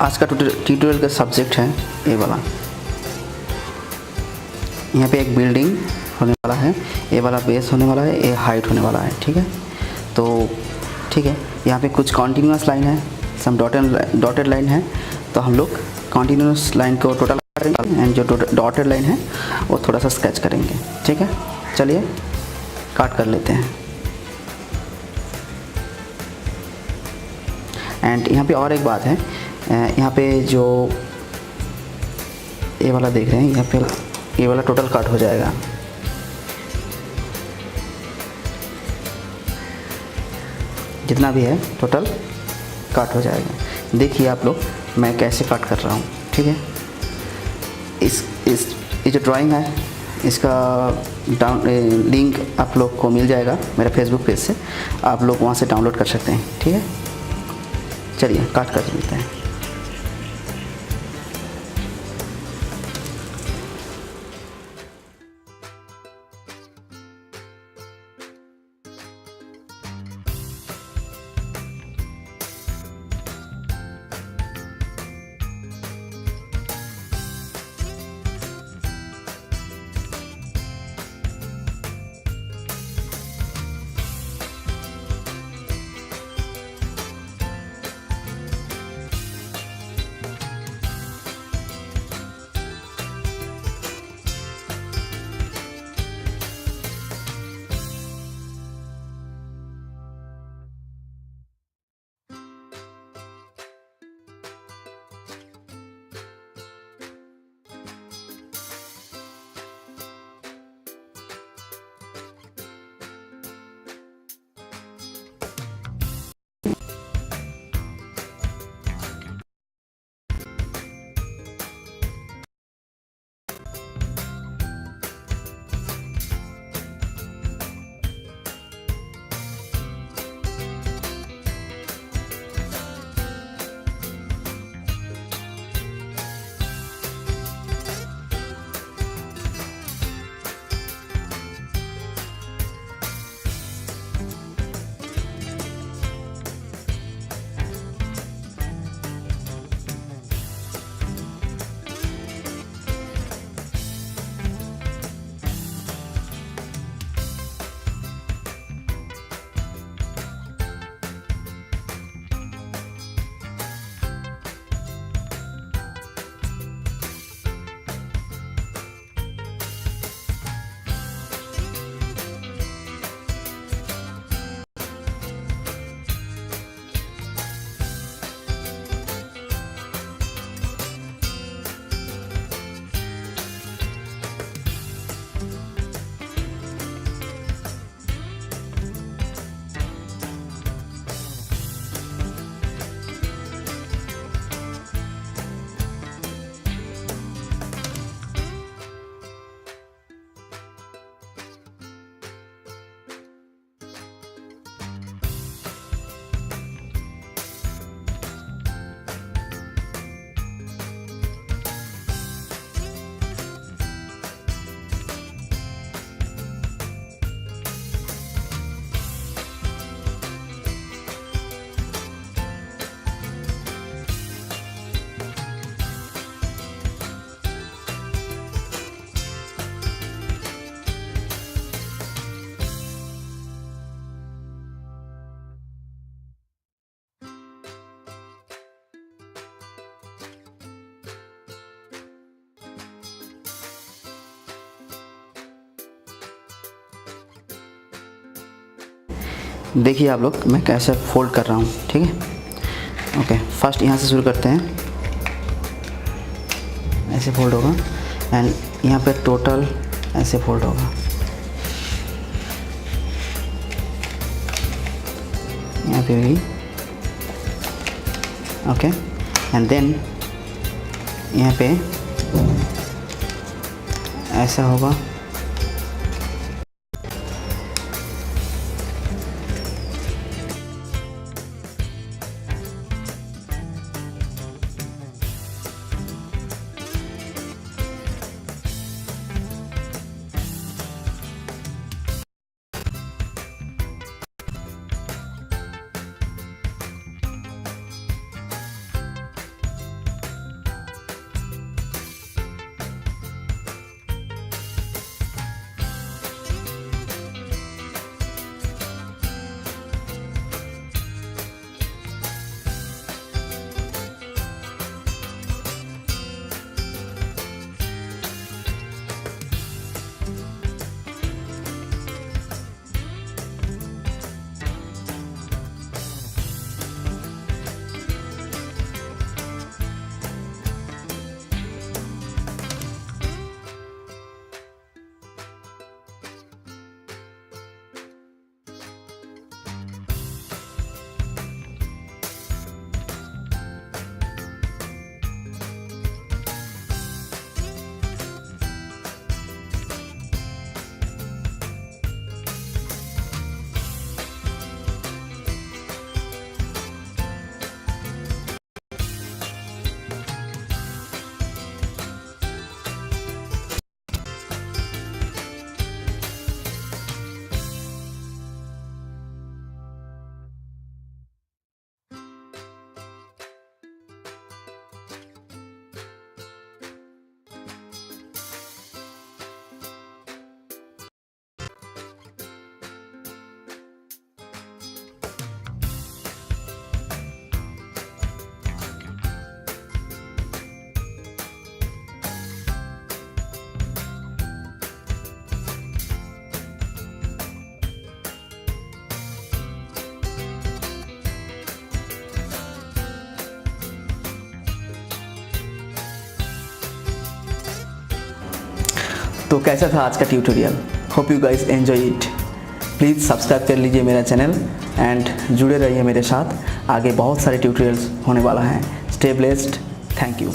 आज का ट्यूटोरियल का सब्जेक्ट है ये वाला। यहाँ पे एक बिल्डिंग होने वाला है, ये वाला बेस होने वाला है, ये हाइट होने वाला है। ठीक है, तो ठीक है, यहाँ पे कुछ कॉन्टीन्यूअस लाइन है, सम डॉटेड लाइन है। तो हम लोग कॉन्टीन्यूअस लाइन को टोटल करेंगे एंड जो डॉटेड लाइन है वो थोड़ा सा स्केच करेंगे। ठीक है, चलिए काट कर लेते हैं। एंड यहाँ पे और एक बात है, यहाँ पे जो ये वाला देख रहे हैं, यहाँ पे ये वाला टोटल कट हो जाएगा। जितना भी है टोटल कट हो जाएगा। देखिए आप लोग मैं कैसे कट कर रहा हूँ। ठीक है, ये जो ड्राइंग है इसका लिंक आप लोग को मिल जाएगा मेरे फेसबुक पेज से, आप लोग वहाँ से डाउनलोड कर सकते हैं। ठीक है, चलिए काट कर लेते हैं। देखिए आप लोग मैं कैसे फोल्ड कर रहा हूँ। ठीक है, ओके, फर्स्ट यहाँ से शुरू करते हैं। ऐसे फोल्ड होगा एंड यहाँ पे टोटल ऐसे फोल्ड होगा। यहाँ पे भी ओके, एंड देन यहाँ पे ऐसा होगा। तो कैसा था आज का tutorial? Hope you guys enjoy it. Please subscribe कर लीजिए मेरा चैनल एंड जुड़े रहिए मेरे साथ। आगे बहुत सारे ट्यूटोरियल्स होने वाला हैं। Stay blessed. Thank you.